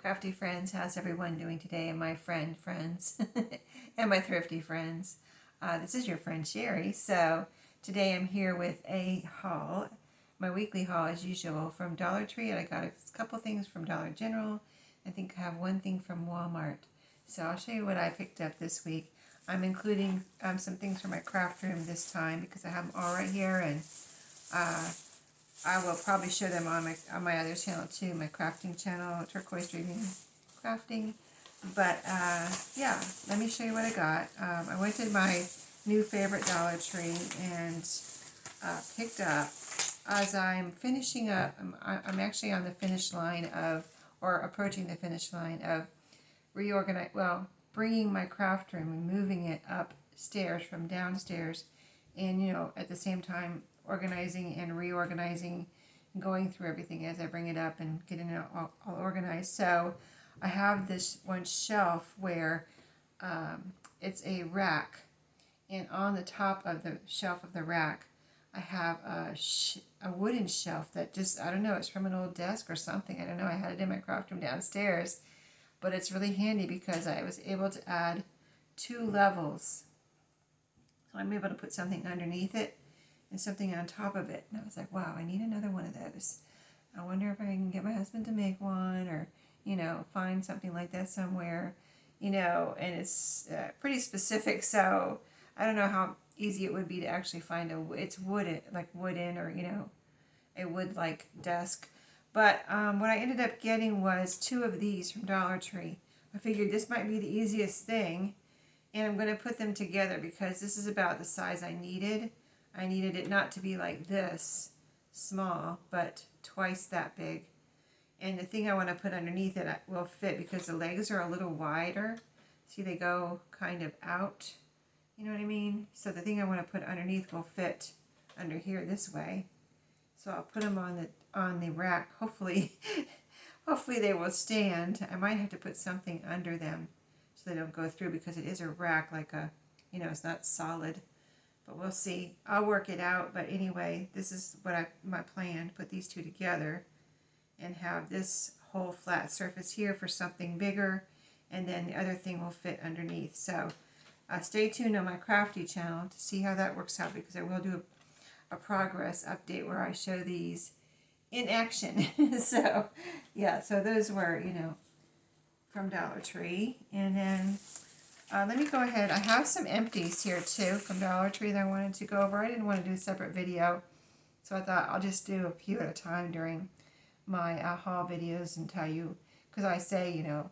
Crafty friends, how's everyone doing today? And my friends and my thrifty friends. This is your friend Sheree. So today I'm here with a haul, my weekly haul as usual from Dollar Tree. And I got a couple things from Dollar General. I think I have one thing from Walmart. So I'll show you what I picked up this week. I'm including some things for my craft room this time because I have them all right here, and I will probably show them on my other channel too, my crafting channel, Turquoise Dreaming Crafting. But yeah, let me show you what I got. I went to my new favorite Dollar Tree and picked up, as I'm finishing up, I'm actually on the finish line of, or approaching the finish line of bringing my craft room and moving it upstairs from downstairs, and at the same time organizing and reorganizing and going through everything as I bring it up and getting it all organized. So I have this one shelf where it's a rack, and on the top of the shelf of the rack I have a wooden shelf that just, I don't know, it's from an old desk or something. I don't know, I had it in my craft room downstairs, but it's really handy because I was able to add 2 levels. So I'm able to put something underneath it and something on top of it. And I was like, wow, I need another one of those. I wonder if I can get my husband to make one, or, find something like that somewhere, and it's pretty specific. So I don't know how easy it would be to actually find it's wooden, like wooden, or, a wood-like desk. But what I ended up getting was 2 of these from Dollar Tree. I figured this might be the easiest thing, and I'm going to put them together because this is about the size I needed. I needed it not to be like this small, but twice that big. And the thing I want to put underneath it will fit because the legs are a little wider. See, they go kind of out. You know what I mean? So the thing I want to put underneath will fit under here this way. So I'll put them on the rack. Hopefully, hopefully they will stand. I might have to put something under them so they don't go through, because it is a rack, like it's not solid. But we'll see. I'll work it out. But anyway, this is my plan, put these 2 together and have this whole flat surface here for something bigger, and then the other thing will fit underneath. So stay tuned on my crafty channel to see how that works out, because I will do a progress update where I show these in action. So yeah, so those were, from Dollar Tree. And then let me go ahead. I have some empties here too from Dollar Tree that I wanted to go over. I didn't want to do a separate video, so I thought I'll just do a few at a time during my haul videos and tell you, because I say, I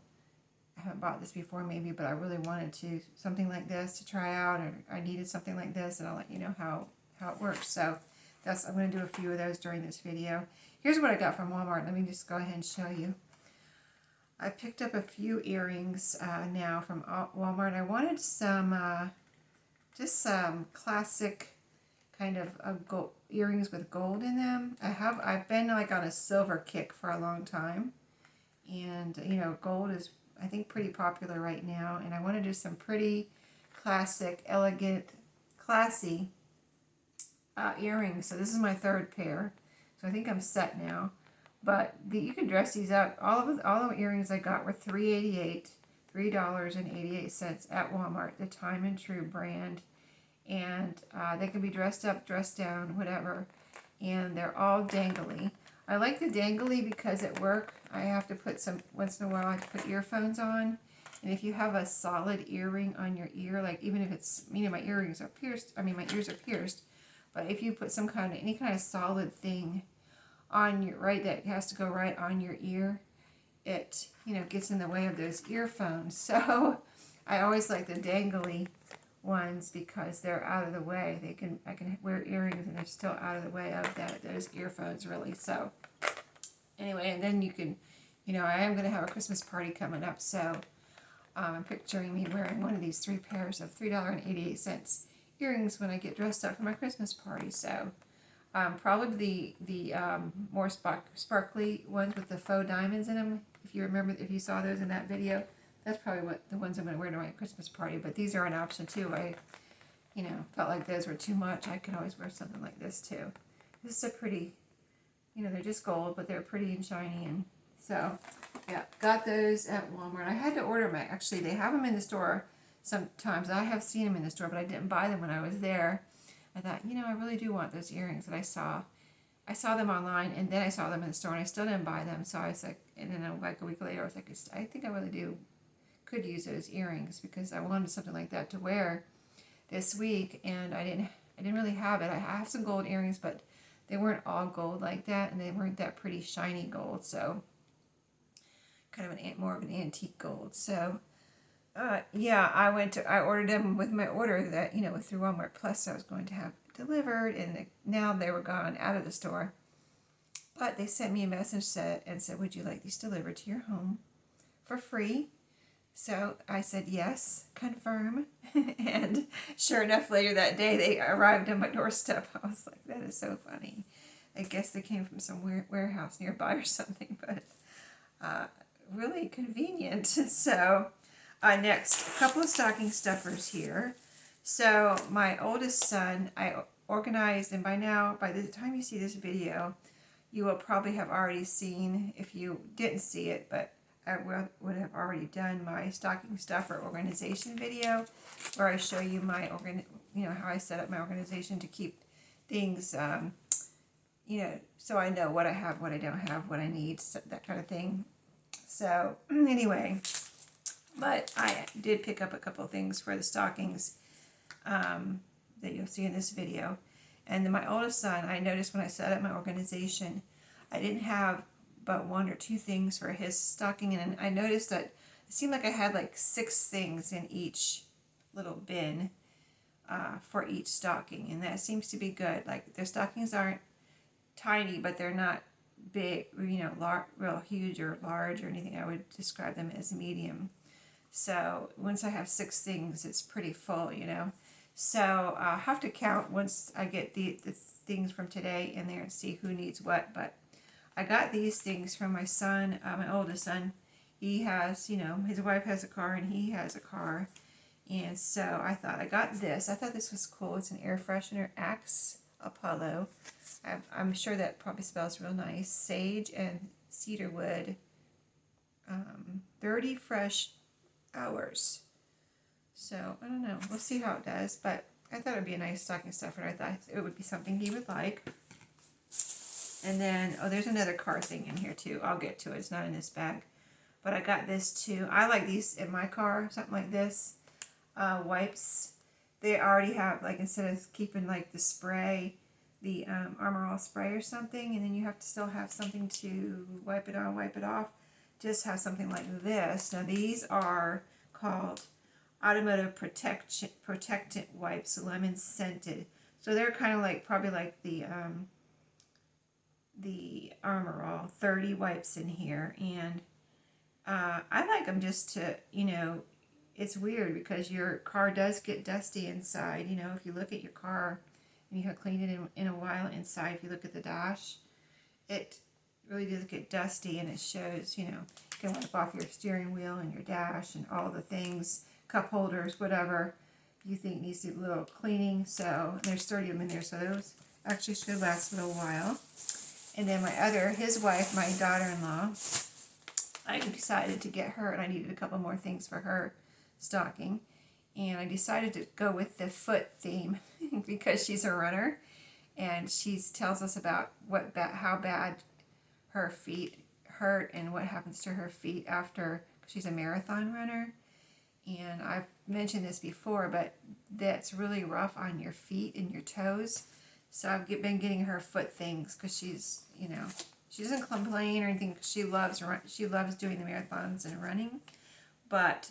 haven't bought this before maybe, but I really wanted something like this to try out, or I needed something like this, and I'll let you know how it works. So I'm going to do a few of those during this video. Here's what I got from Walmart. Let me just go ahead and show you. I picked up a few earrings now from Walmart. I wanted some, just some classic kind of gold earrings with gold in them. I've been like on a silver kick for a long time, and gold is, I think, pretty popular right now, and I want to do some pretty classic, elegant, classy earrings. So this is my 3rd pair, so I think I'm set now. But you can dress these up. All the earrings I got were $3.88 at Walmart, the Time and True brand. And they can be dressed up, dressed down, whatever. And they're all dangly. I like the dangly because at work I have to put once in a while I have to put earphones on. And if you have a solid earring on your ear, like even if it's, my earrings are pierced, my ears are pierced, but if you put any kind of solid thing on your, that has to go right on your ear, it, gets in the way of those earphones. So I always like the dangly ones because they're out of the way. I can wear earrings and they're still out of the way of those earphones, really. So anyway, and then you can, I am going to have a Christmas party coming up, so I'm picturing me wearing one of these 3 pairs of $3.88 earrings when I get dressed up for my Christmas party. So probably the more sparkly ones with the faux diamonds in them. If you saw those in that video, that's probably what the ones I'm going to wear to my Christmas party. But these are an option too. I, felt like those were too much. I could always wear something like this too. This is a pretty, they're just gold, but they're pretty and shiny and So, yeah, got those at Walmart. I had to order them. Actually, they have them in the store sometimes. I have seen them in the store, but I didn't buy them when I was there. I thought, I really do want those earrings that I saw. I saw them online, and then I saw them in the store, and I still didn't buy them. So I was like, and then like a week later, I was like, I think I really could use those earrings because I wanted something like that to wear this week, and I didn't really have it. I have some gold earrings, but they weren't all gold like that, and they weren't that pretty shiny gold. So kind of more of an antique gold. So yeah, I ordered them with my order that through Walmart Plus I was going to have delivered, and now they were gone out of the store. But they sent me a message and said, would you like these delivered to your home for free? So I said yes, confirm. And sure enough, later that day they arrived on my doorstep. I was like, that is so funny. I guess they came from some warehouse nearby or something, but really convenient. So next, a couple of stocking stuffers here. So my oldest son, I organized, and by the time you see this video, you will probably have already seen, if you didn't see it, but I would have already done my stocking stuffer organization video, where I show you my how I set up my organization to keep things, so I know what I have, what I don't have, what I need, so that kind of thing. So anyway, but I did pick up a couple of things for the stockings that you'll see in this video. And then my oldest son, I noticed when I set up my organization, I didn't have but one or two things for his stocking, and I noticed that it seemed like I had like 6 things in each little bin for each stocking, and that seems to be good. Like, their stockings aren't tiny, but they're not big, real huge or large or anything. I would describe them as medium. So once I have 6 things, it's pretty full, So I'll have to count once I get the things from today in there and see who needs what. But I got these things from my son, my oldest son. He has, his wife has a car and he has a car. And so I got this. I thought this was cool. It's an air freshener, Axe Apollo. I'm sure that probably smells real nice. Sage and cedarwood. 30 fresh hours. So, I don't know. We'll see how it does. But I thought it would be a nice stocking stuffer. I thought it would be something he would like. And then, there's another car thing in here too. I'll get to it. It's not in this bag. But I got this too. I like these in my car. Something like this. Wipes. They already have, like, instead of keeping, like, the spray, the Armor All spray or something, and then you have to still have something to wipe it on, wipe it off. Just have something like this. Now, these are called Automotive Protectant Wipes, lemon scented. So they're kind of like, probably like the Armor All 30 wipes in here. And I like them just to, it's weird because your car does get dusty inside. If you look at your car and you haven't cleaned it in a while inside, if you look at the dash, it really does get dusty, and it shows, you can wipe off your steering wheel and your dash and all the things, cup holders, whatever you think needs a little cleaning. So there's 30 of them in there, so those actually should last a little while. And then his wife, my daughter-in-law, I decided to get her, and I needed a couple more things for her stocking, and I decided to go with the foot theme because she's a runner, and she tells us about how bad her feet hurt and what happens to her feet after. She's a marathon runner, and I've mentioned this before, but that's really rough on your feet and your toes. So I've been getting her foot things because she's, she doesn't complain or anything. She loves doing the marathons and running, but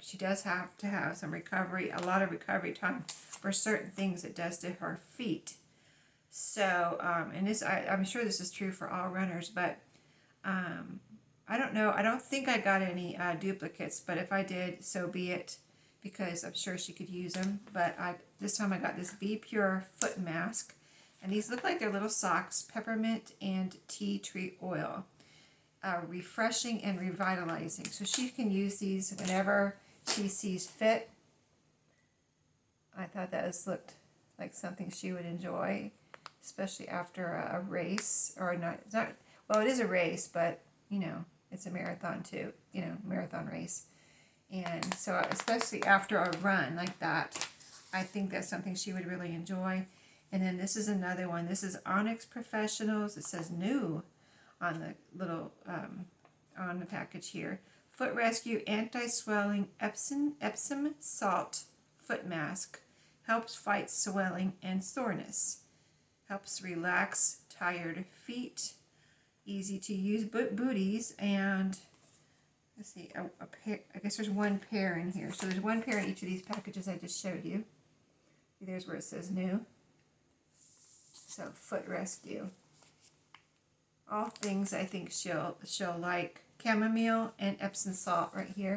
she does have to have some a lot of recovery time for certain things it does to her feet. So, and I'm sure this is true for all runners, but I don't know. I don't think I got any duplicates, but if I did, so be it, because I'm sure she could use them. But this time I got this Be Pure foot mask, and these look like they're little socks, peppermint and tea tree oil. Refreshing and revitalizing. So she can use these whenever she sees fit. I thought looked like something she would enjoy, especially after a race, or not. Well, it is a race, but, you know, it's a marathon too, you know, marathon race. And so especially after a run like that, I think that's something she would really enjoy. And then this is another one. This is Onyx Professionals. It says new on the little, on the package here. Foot Rescue Anti-Swelling Epsom Salt Foot Mask. Helps fight swelling and soreness. Helps relax tired feet. Easy to use booties. And let's see, a pair. I guess there's one pair in here. So there's one pair in each of these packages I just showed you. There's where it says new. So Foot Rescue. All things I think she'll like. Chamomile and Epsom salt right here.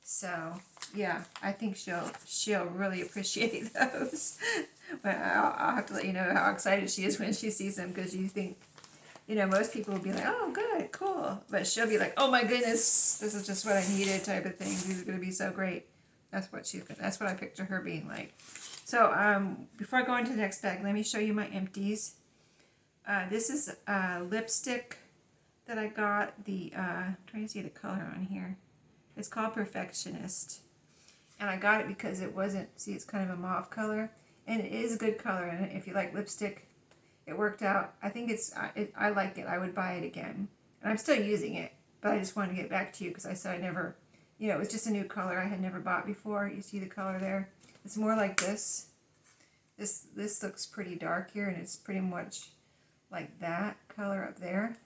So yeah, I think she'll really appreciate those. But I'll have to let you know how excited she is when she sees them, because you think, you know, most people will be like, oh, good, cool. But she'll be like, oh my goodness, this is just what I needed type of thing. These are going to be so great. That's what I picture her being like. So before I go on to the next bag, let me show you my empties. This is lipstick that I got. I'm trying to see the color on here. It's called Perfectionist. And I got it because it wasn't, see, it's kind of a mauve color. And it is a good color. And if you like lipstick, it worked out. I think I like it. I would buy it again. And I'm still using it. But I just wanted to get back to you because I said I never, you know, it was just a new color I had never bought before. You see the color there? It's more like this. This looks pretty dark here, and it's pretty much like that color up there.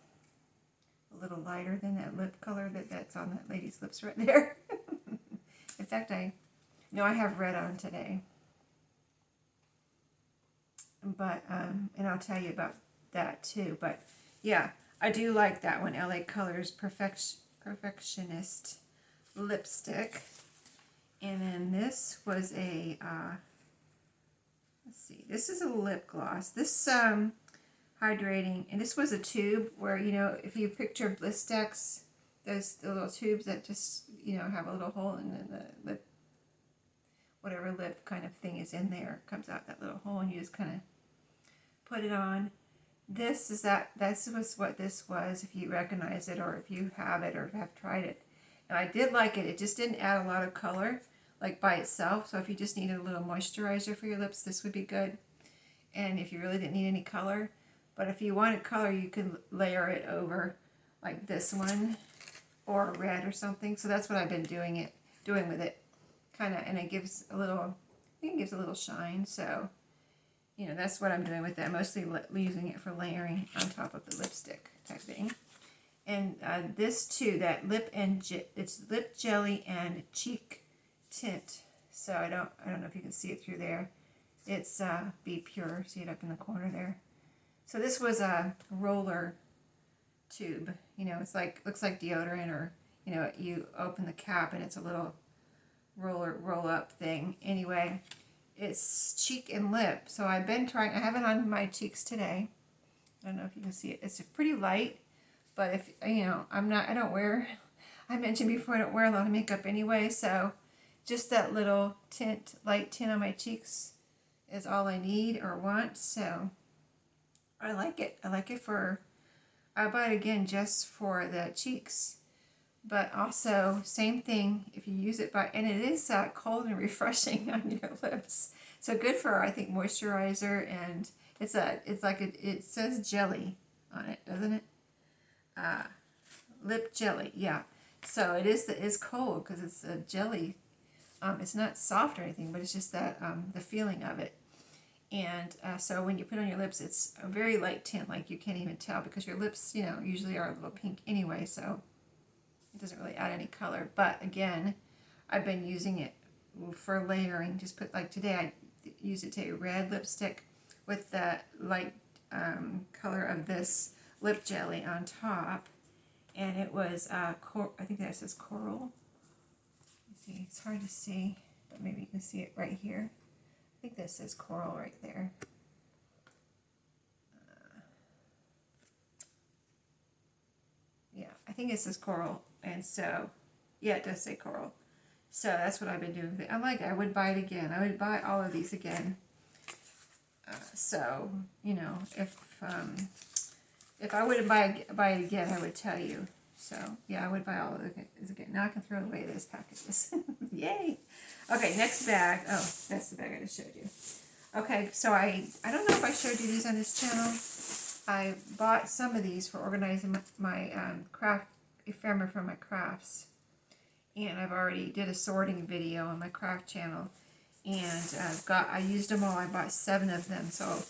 A little lighter than that lip color that's on that lady's lips right there. In fact, I have red on today. But, and I'll tell you about that too. But yeah, I do like that one. LA Colors Perfectionist lipstick. And then this was a, let's see, this is a lip gloss. This hydrating, and this was a tube where, you know, if you picture Blistex, those the little tubes that just, you know, have a little hole in the lip, whatever lip kind of thing is in there, comes out that little hole, and you just kind of put it on. This was what this was, if you recognize it, or if you have it, or have tried it. And I did like it. It just didn't add a lot of color, like by itself. So if you just needed a little moisturizer for your lips, this would be good. And if you really didn't need any color, but if you wanted color, you could layer it over like this one, or red or something. So that's what I've been doing with it, kind of, and it gives a little, I think it gives a little shine. So, you know, that's what I'm doing with it. I'm mostly using it for layering on top of the lipstick type thing. And this too, that it's lip jelly and cheek tint. So I don't know if you can see it through there. It's Be Pure. See it up in the corner there. So this was a roller tube. You know, it's like, looks like deodorant, or, you know, you open the cap and it's a little roll up thing. Anyway, it's cheek and lip. So I've been trying, I have it on my cheeks today. I don't know if you can see it. It's pretty light, but if, you know, I mentioned before, I don't wear a lot of makeup anyway, so just that little light tint on my cheeks is all I need or want. So I like it. I buy it again just for the cheeks. But also, same thing, if you use it and it is cold and refreshing on your lips. So good for, I think, moisturizer, and it says jelly on it, doesn't it? Lip jelly, yeah. So it is cold because it's a jelly. It's not soft or anything, but it's just that the feeling of it. And so when you put it on your lips, it's a very light tint, like you can't even tell, because your lips, you know, usually are a little pink anyway, so it doesn't really add any color. But again, I've been using it for layering. Just put, like today, I used it to a red lipstick with the light color of this lip jelly on top. And it was, I think that says coral. Let's see, it's hard to see, but maybe you can see it right here. I think this says coral right there. Yeah, I think it says coral. And so, yeah, it does say coral. So that's what I've been doing with it. I like it. I would buy it again. I would buy all of these again. So, you know, if I would buy it again, I would tell you. So, yeah, I would buy all of it again. Now I can throw away those packages. Yay! Okay, next bag. Oh, that's the bag I just showed you. Okay, so I don't know if I showed you these on this channel. I bought some of these for organizing my craft ephemera for my crafts. And I've already did a sorting video on my craft channel. And I used them all. I bought 7 of them. So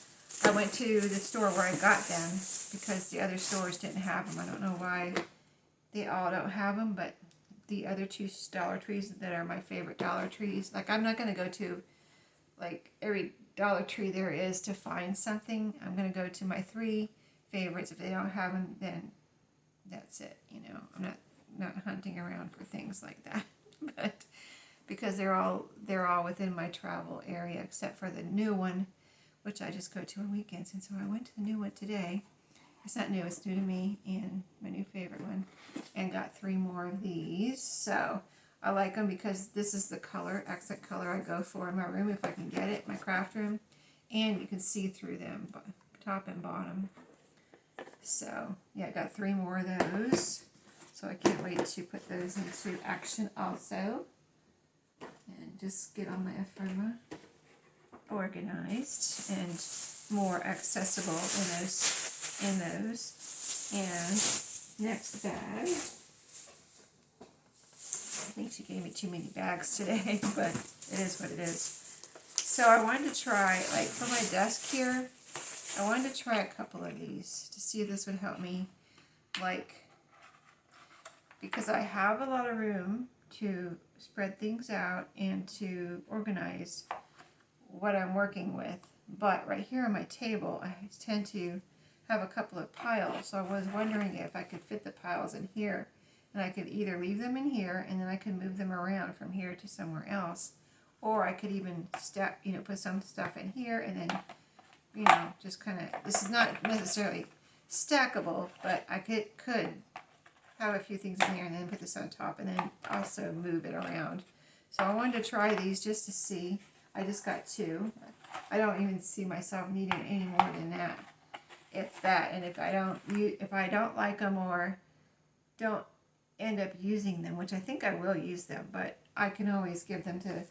I went to the store where I got them because the other stores didn't have them. I don't know why they all don't have them, but the other 2 Dollar Trees that are my favorite Dollar Trees, like I'm not going to go to like every Dollar Tree there is to find something. I'm going to go to my 3 favorites. If they don't have them, then that's it. You know, I'm not hunting around for things like that, but because they're all within my travel area except for the new one, which I just go to on weekends. And so I went to the new one today. It's not new, it's new to me, and my new favorite one, and got 3 more of these. So I like them because this is the color, accent color I go for in my room if I can get it, my craft room, and you can see through them, top and bottom. So yeah, I got 3 more of those. So I can't wait to put those into action also. And just get all my ephemera organized and more accessible in those. And next bag. I think she gave me too many bags today, but it is what it is. So I wanted to try, like for my desk here, I wanted to try a couple of these to see if this would help me, like, because I have a lot of room to spread things out and to organize what I'm working with. But right here on my table, I tend to have a couple of piles. So I was wondering if I could fit the piles in here. And I could either leave them in here and then I could move them around from here to somewhere else. Or I could even stack, you know, put some stuff in here and then, you know, just kind of, this is not necessarily stackable, but I could have a few things in here and then put this on top and then also move it around. So I wanted to try these just to see. I just got 2. I don't even see myself needing any more than that. If that, and if I don't like them or don't end up using them, which I think I will use them, but I can always give them to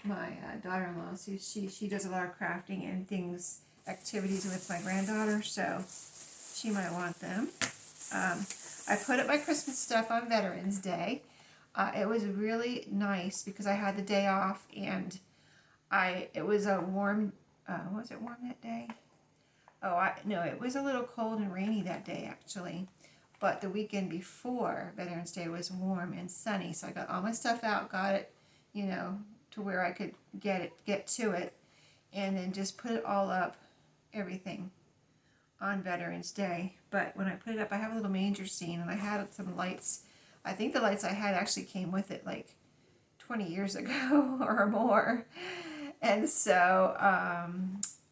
my daughter-in-law. So she does a lot of crafting and things, activities with my granddaughter, so she might want them. I put up my Christmas stuff on Veterans Day. It was really nice because I had the day off and it was a warm, was it warm that day? No, it was a little cold and rainy that day actually. But the weekend before Veterans Day was warm and sunny, so I got all my stuff out, got it, you know, to where I could get to it, and then just put it all up, everything, on Veterans Day. But when I put it up, I have a little manger scene, and I had some lights. I think the lights I had actually came with it like 20 years ago or more, and so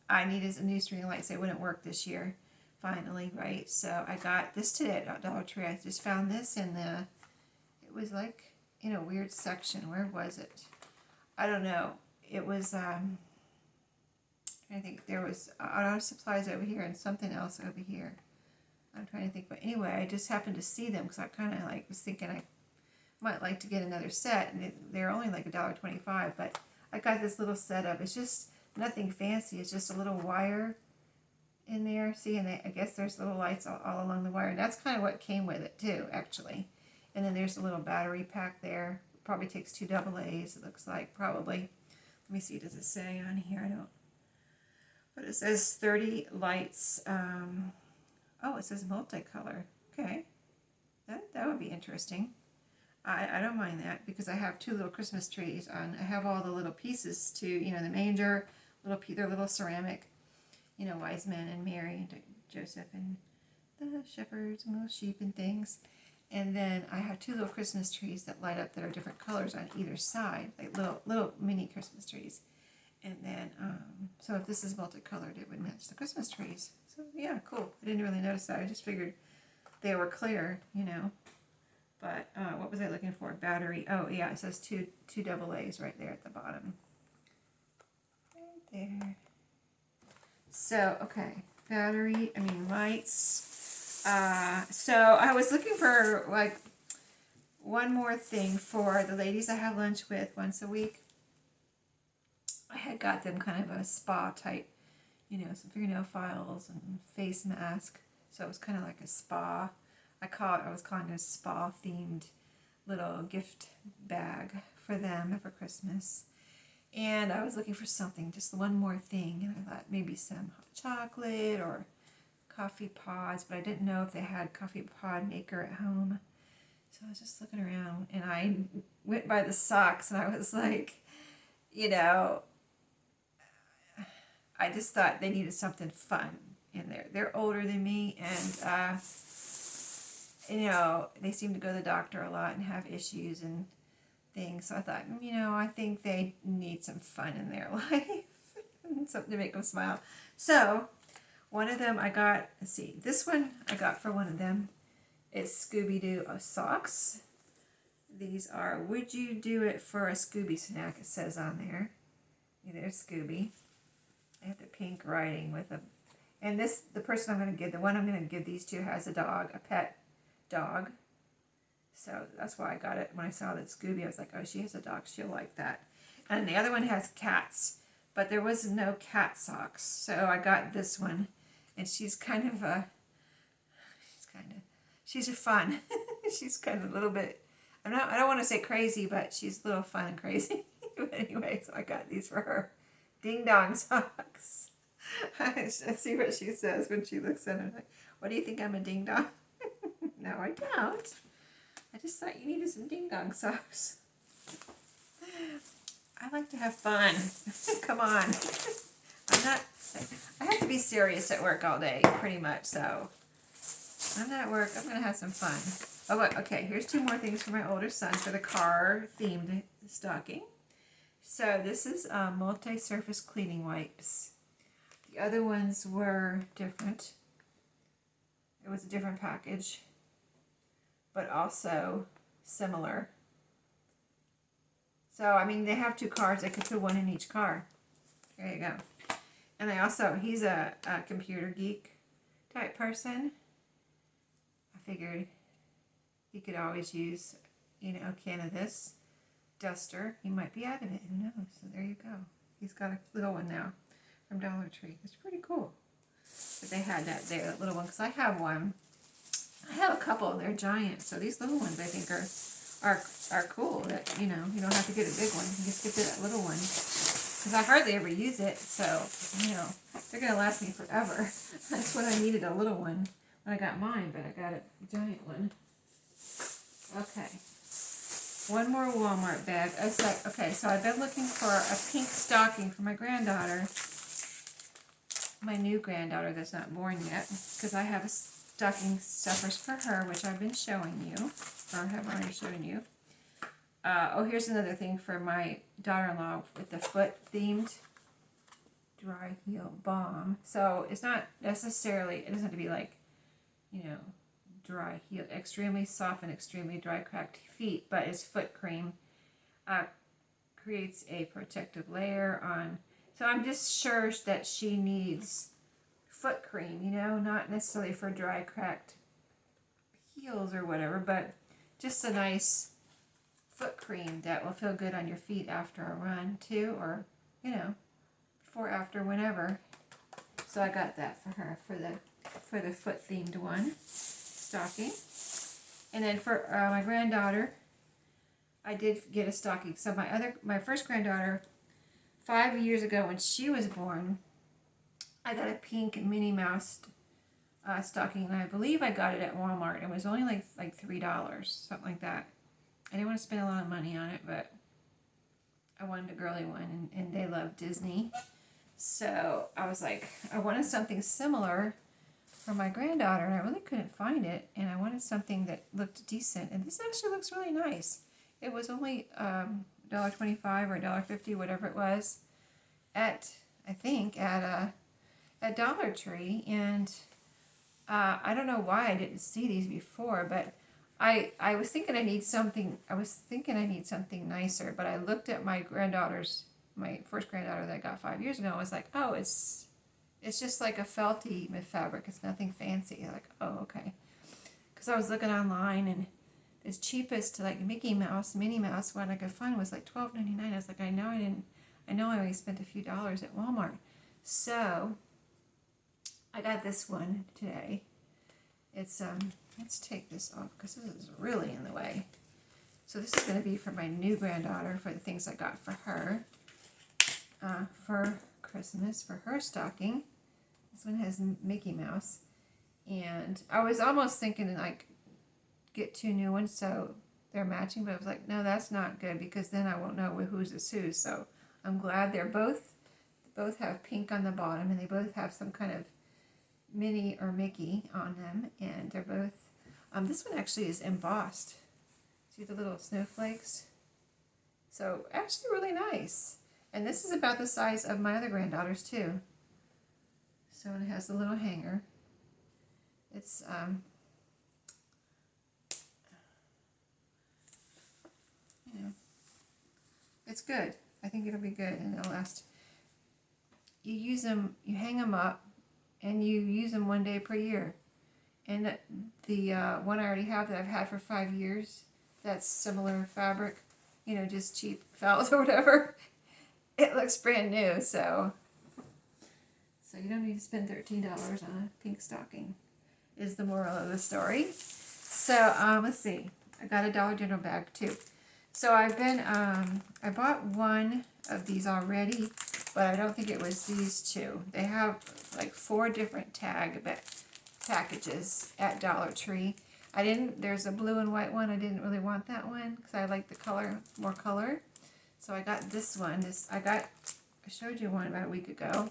I needed a new string of lights. They wouldn't work this year. Finally, right? So I got this today at Dollar Tree. I just found this in it was like in a weird section. Where was it? I don't know. It was, I think there was auto supplies over here and something else over here. I'm trying to think. But anyway, I just happened to see them because I kind of like was thinking I might like to get another set. And they're only like $1.25. But I got this little setup. It's just nothing fancy. It's just a little wire in there, see, and I guess there's little lights all along the wire, and that's kind of what came with it too, actually. And then there's a little battery pack there. Probably takes 2 AA's, it looks like, probably. Let me see, does it say on here? I don't, but it says 30 lights. Oh, it says multicolor. Okay, that would be interesting. I don't mind that because I have 2 little Christmas trees on. I have all the little pieces to, you know, the manger, they're little ceramic, you know, wise men and Mary and Joseph and the shepherds and little sheep and things. And then I have 2 little Christmas trees that light up that are different colors on either side, like little mini Christmas trees. And then, so if this is multicolored, it would match the Christmas trees. So yeah, cool. I didn't really notice that. I just figured they were clear, you know. But what was I looking for? Battery. Oh yeah, it says 2 AA's right there at the bottom. Right there. So, okay, lights. So I was looking for like one more thing for the ladies I have lunch with once a week. I had got them kind of a spa type, some fingernail files and face mask. So it was kind of like a spa. I was calling it a spa themed little gift bag for them for Christmas. And I was looking for something, just one more thing. And I thought maybe some hot chocolate or coffee pods, but I didn't know if they had coffee pod maker at home. So I was just looking around and I went by the socks and I was like, I just thought they needed something fun in there. They're older than me and, they seem to go to the doctor a lot and have issues and things. So I thought, I think they need some fun in their life. Something to make them smile. So one of them I got, let's see, this one I got for one of them. It's Scooby-Doo socks. These are, would you do it for a Scooby snack? It says on there. There's Scooby. I have the pink writing with a, and the person I'm going to give, the one I'm going to give these to has a dog, a pet dog. So that's why I got it. When I saw that Scooby, I was like, oh, she has a dog. She'll like that. And the other one has cats, but there was no cat socks. So I got this one. And she's kind of she's fun. She's kind of a little bit, I don't want to say crazy, but she's a little fun and crazy. But anyway, so I got these for her. Ding dong socks. I see what she says when she looks at them. Like, what do you think, I'm a ding dong? No, I don't. I just thought you needed some ding dong socks. I like to have fun. Come on. I have to be serious at work all day, pretty much, so I'm not at work. I'm going to have some fun. Oh, okay, here's two more things for my older son for the car-themed stocking. So this is multi-surface cleaning wipes. The other ones were different. It was a different package, but also similar. So, they have two cars. I could put one in each car. There you go. And he's a computer geek type person. I figured he could always use, a can of this duster. He might be out of it. Who knows? So there you go. He's got a little one now from Dollar Tree. It's pretty cool. But they had that little one, because I have one. I have a couple. They're giant. So these little ones, I think, are cool. That, you don't have to get a big one. You just get that little one. Because I hardly ever use it, so, they're going to last me forever. That's what I needed, a little one when I got mine, but I got a giant one. Okay. One more Walmart bag. So I've been looking for a pink stocking for my granddaughter. My new granddaughter that's not born yet, because I have a stocking stuffers for her, which I've been showing you, or have already shown you. Here's another thing for my daughter-in-law with the foot-themed dry heel balm. So it's not necessarily, it doesn't have to be like, dry heel, extremely soft and extremely dry cracked feet, but it's foot cream. Creates a protective layer on. So I'm just sure that she needs foot cream, not necessarily for dry cracked heels or whatever, but just a nice foot cream that will feel good on your feet after a run too, or before, after, whenever. So I got that for her for the foot themed one stocking. And then for my granddaughter, I did get a stocking. So my first granddaughter, 5 years ago when she was born, I got a pink Minnie Mouse stocking, and I believe I got it at Walmart. It was only like $3, something like that. I didn't want to spend a lot of money on it, but I wanted a girly one, and they love Disney. So I was like, I wanted something similar for my granddaughter, and I really couldn't find it, and I wanted something that looked decent, and this actually looks really nice. It was only $1.25 or $1.50, whatever it was, at Dollar Tree, and I don't know why I didn't see these before, but I was thinking I need something nicer, but I looked at my first granddaughter that I got 5 years ago, and I was like, oh, it's It's just like a felty fabric. It's nothing fancy. Like, oh, okay. Because I was looking online, and the cheapest like Mickey Mouse, Minnie Mouse one I could find was like $12.99. I was like, I know I only spent a few dollars at Walmart. So I got this one today. It's let's take this off because this is really in the way. So this is going to be for my new granddaughter, for the things I got for her for Christmas, for her stocking. This one has Mickey Mouse. And I was almost thinking like get 2 new ones so they're matching, but I was like, no, that's not good because then I won't know whose is whose. So I'm glad they're both have pink on the bottom, and they both have some kind of Minnie or Mickey on them, and they're both this one actually is embossed. See the little snowflakes? So actually really nice. And this is about the size of my other granddaughter's too. So it has a little hanger. It's it's good. I think it'll be good, and it'll last. You use them, you hang them up, and you use them 1 day per year. And the one I already have that I've had for 5 years, that's similar fabric, just cheap felt or whatever. It looks brand new, so you don't need to spend $13 on a pink stocking, is the moral of the story. So let's see. I got a Dollar General bag too. So I've been I bought one of these already, but I don't think it was these two. They have like 4 different packages at Dollar Tree. There's a blue and white one. I didn't really want that one because I like the color, more color. So I got this one. I showed you one about a week ago.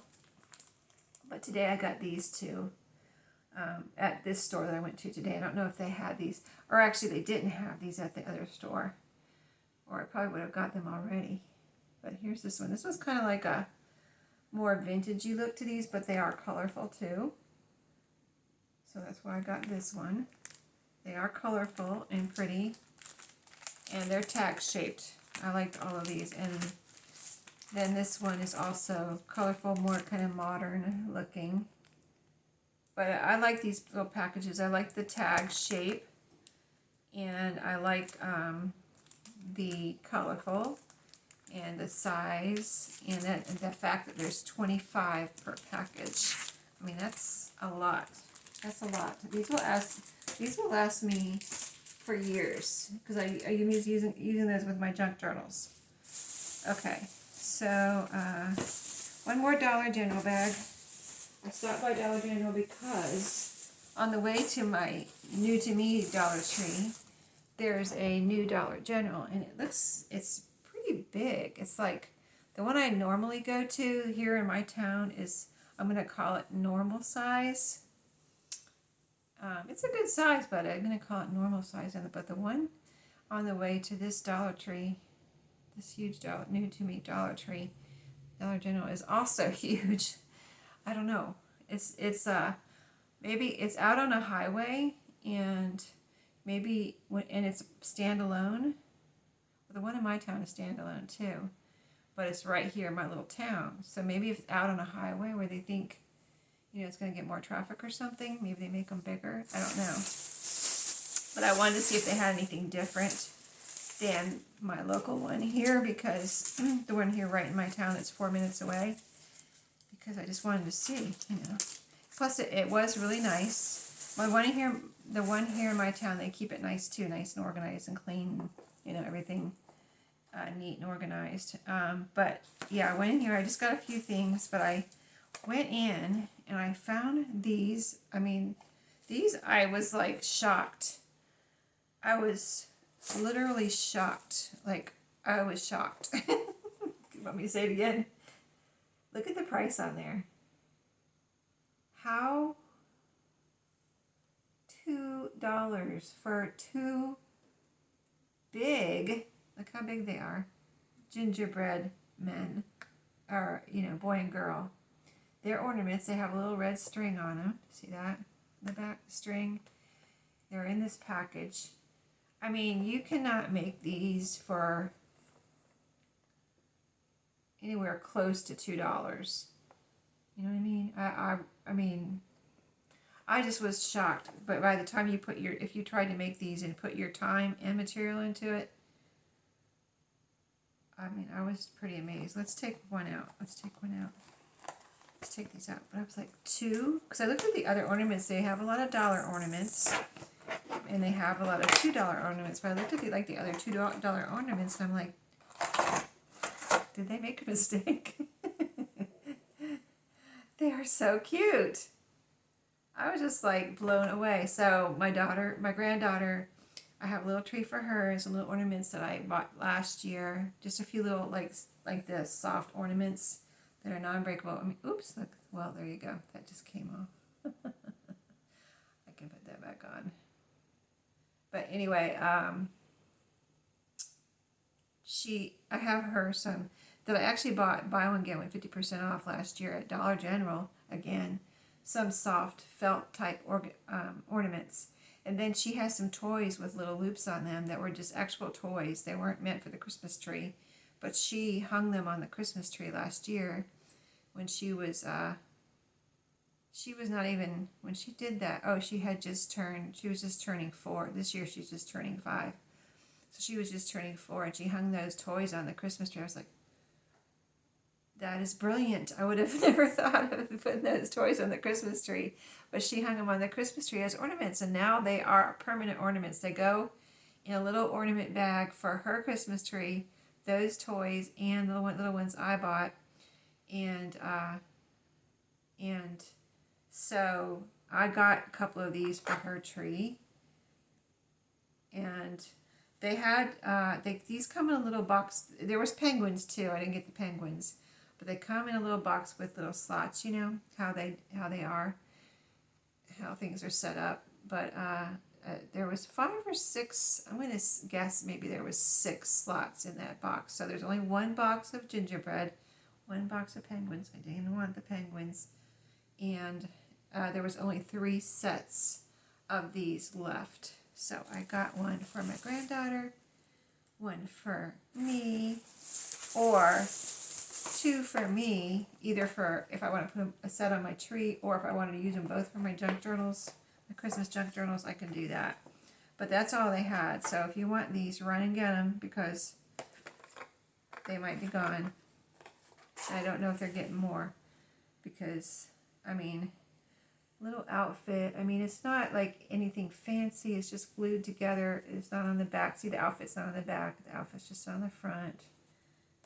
But today I got these two at this store that I went to today. I don't know if they had these, or actually they didn't have these at the other store, or I probably would have got them already. But here's this one. This was kind of like a more vintagey look to these, but they are colorful too. So that's why I got this one. They are colorful and pretty, and they're tag shaped. I liked all of these. And then this one is also colorful, more kind of modern looking. But I like these little packages. I like the tag shape, and I like the colorful and the size, and the fact that there's 25 per package. I mean, that's a lot. That's a lot. These will last me for years because I'm using those with my junk journals. Okay, so one more Dollar General bag. I stopped by Dollar General because on the way to my new to me Dollar Tree, there's a new Dollar General, and it's pretty big. It's like the one I normally go to here in my town is, I'm going to call it normal size. It's a good size, but I'm going to call it normal size. But the one on the way to this Dollar Tree, this huge new to me Dollar Tree, Dollar General, is also huge. I don't know. It's maybe it's out on a highway, and maybe and it's standalone. The one in my town is standalone too, but it's right here in my little town. So maybe if it's out on a highway where they think, it's going to get more traffic or something, maybe they make them bigger. I don't know. But I wanted to see if they had anything different than my local one here, because the one here right in my town that's 4 minutes away, because I just wanted to see, Plus it was really nice. The one here in my town, they keep it nice too, nice and organized and clean, everything neat and organized. But yeah, I went in here, I just got a few things, but I went in and I found these. I mean, these, I was like shocked. I was literally shocked. Like, I was shocked. You want me to say it again? Look at the price on there. How? $2 for 2 big, look how big they are, gingerbread men, or, boy and girl. They're ornaments. They have a little red string on them. See that? The back string. They're in this package. I mean, you cannot make these for anywhere close to $2. You know what I mean? I mean, I just was shocked. But by the time you put your, if you tried to make these and put your time and material into it, I mean, I was pretty amazed. Let's take one out. Let's take one out. Let's take these out. But I was like, two? Because I looked at the other ornaments. They have a lot of dollar ornaments. And they have a lot of $2 ornaments. But I looked at the, like the other $2 ornaments, and I'm like, did they make a mistake? They are so cute. I was just like blown away. So my daughter, my granddaughter, I have a little tree for her and some little ornaments that I bought last year. Just a few little like this soft ornaments that are non-breakable. I mean, oops, look. Well, there you go. That just came off. I can put that back on. But anyway, I have her some that I actually bought buy one get one 50% off last year at Dollar General again. Some soft felt type ornaments. And then she has some toys with little loops on them that were just actual toys. They weren't meant for the Christmas tree, but she hung them on the Christmas tree last year when she was not even, when she did that, oh, she was just turning 4. This year she's just turning 5. So she was just turning 4 and she hung those toys on the Christmas tree. I was like, that is brilliant. I would have never thought of putting those toys on the Christmas tree. But she hung them on the Christmas tree as ornaments, and now they are permanent ornaments. They go in a little ornament bag for her Christmas tree, those toys, and the little ones I bought. And so I got a couple of these for her tree. And they had, these come in a little box. There was penguins too. I didn't get the penguins. But they come in a little box with little slots, you know, how they are, how things are set up. But there was 5 or 6, I'm going to guess maybe there was 6 slots in that box. So there's only 1 box of gingerbread, 1 box of penguins. I didn't want the penguins. And there was only 3 sets of these left. So I got one for my granddaughter, one for me, or 2 for me, either for if I want to put a set on my tree, or if I wanted to use them both for my junk journals, my Christmas junk journals, I can do that. But that's all they had. So if you want these, run and get them, because they might be gone. I don't know if they're getting more, because, I mean, little outfit. I mean, it's not like anything fancy. It's just glued together. It's not on the back. See, the outfit's not on the back. The outfit's just on the front.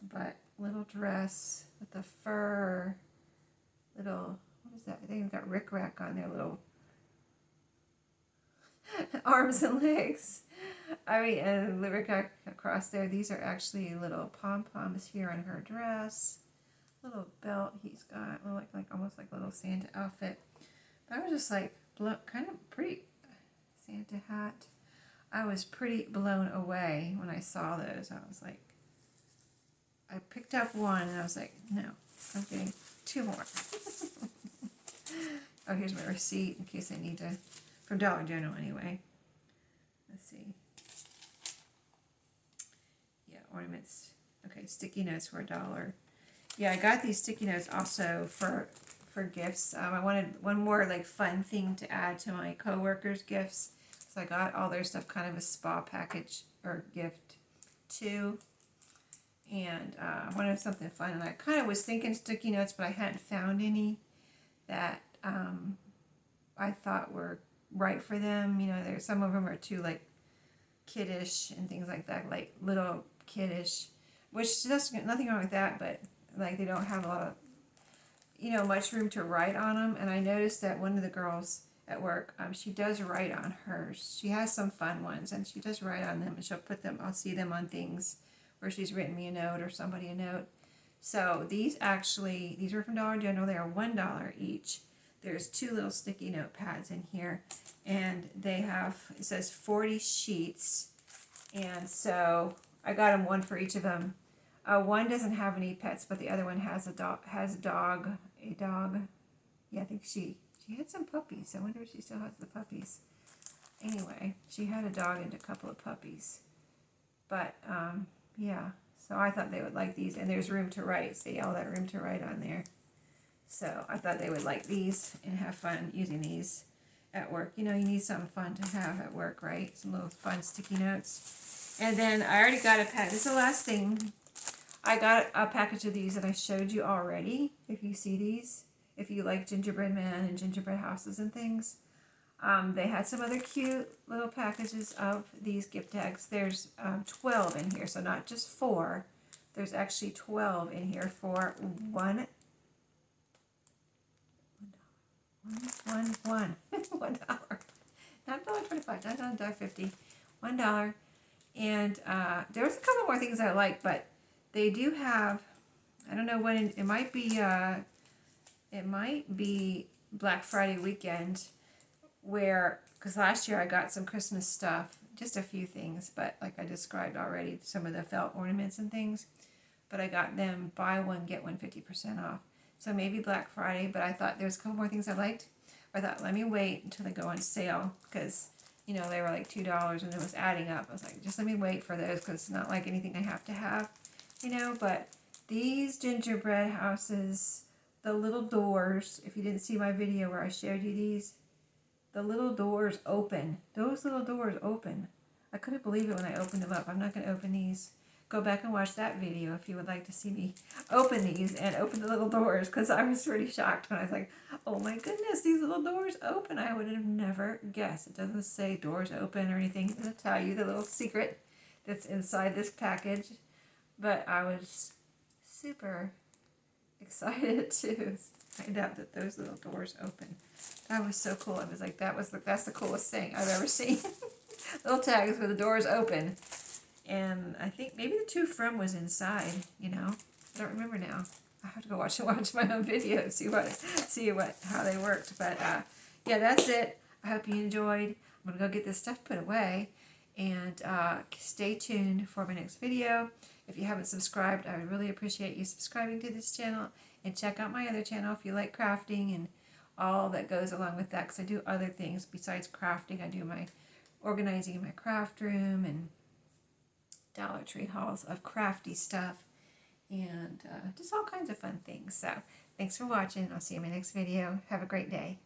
But little dress with the fur. Little, what is that? I think it's got rickrack on their little arms and legs. I mean, and the rickrack across there. These are actually little pom-poms here on her dress. Little belt he's got. Like almost like a little Santa outfit. But I was just like, kind of pretty, Santa hat. I was pretty blown away when I saw those. I was like, I picked up one and I was like, no, I'm getting 2 more. Oh, here's my receipt in case I need to, from Dollar General anyway. Let's see. Yeah, ornaments. Okay, sticky notes for $1. Yeah, I got these sticky notes also for gifts. I wanted one more like fun thing to add to my coworkers' gifts. So I got all their stuff kind of a spa package or gift too. And I wanted something fun. And I kind of was thinking sticky notes, but I hadn't found any that I thought were right for them. You know, there's some of them are too like kiddish and things like that, like little kiddish, which there's nothing wrong with that, but like they don't have a lot of, you know, much room to write on them. And I noticed that one of the girls at work, she does write on hers. She has some fun ones, and she does write on them, and she'll put them, I'll see them on things where she's written me a note or somebody a note. So these were from Dollar General. They are $1 each. There's 2 little sticky note pads in here, and they have, it says 40 sheets, and so I got them one for each of them. One doesn't have any pets, but the other one has a dog. Yeah, I think she had some puppies. I wonder if she still has the puppies. Anyway, she had a dog and a couple of puppies. But yeah, so I thought they would like these, and there's room to write. See all that room to write on there. So I thought they would like these and have fun using these at work. You know, you need something fun to have at work, right? Some little fun sticky notes. And then I already got a pack. This is the last thing. I got a package of these that I showed you already. If you see these, if you like gingerbread man and gingerbread houses and things. They had some other cute little packages of these gift tags. There's 12 in here, so not just 4. There's actually 12 in here for $1. $1. Not $1.25, not $1.50. $1. And there was a couple more things I liked, but they do have, I don't know when, it might be Black Friday weekend, where, because last year I got some Christmas stuff, just a few things, but like I described already, some of the felt ornaments and things, but I got them buy one, get one 50% off. So maybe Black Friday, but I thought there's a couple more things I liked. I thought, let me wait until they go on sale, because, you know, they were like $2 and it was adding up. I was like, just let me wait for those, because it's not like anything I have to have, you know. But these gingerbread houses, the little doors, if you didn't see my video where I showed you these, the little doors open. Those little doors open. I couldn't believe it when I opened them up. I'm not going to open these. Go back and watch that video if you would like to see me open these and open the little doors, because I was pretty shocked when I was like, oh my goodness, these little doors open. I would have never guessed. It doesn't say doors open or anything. It doesn't tell you the little secret that's inside this package. But I was super excited to find out that those little doors open. That was so cool. I was like, that's the coolest thing I've ever seen. Little tags where the doors open. And I think maybe the two from was inside, you know. I don't remember now. I have to go watch my own video and see how they worked. But yeah, that's it. I hope you enjoyed. I'm gonna go get this stuff put away, and stay tuned for my next video. If you haven't subscribed, I would really appreciate you subscribing to this channel, and check out my other channel if you like crafting and all that goes along with that, because I do other things besides crafting. I do my organizing in my craft room and Dollar Tree hauls of crafty stuff, and just all kinds of fun things. So thanks for watching. I'll see you in my next video. Have a great day.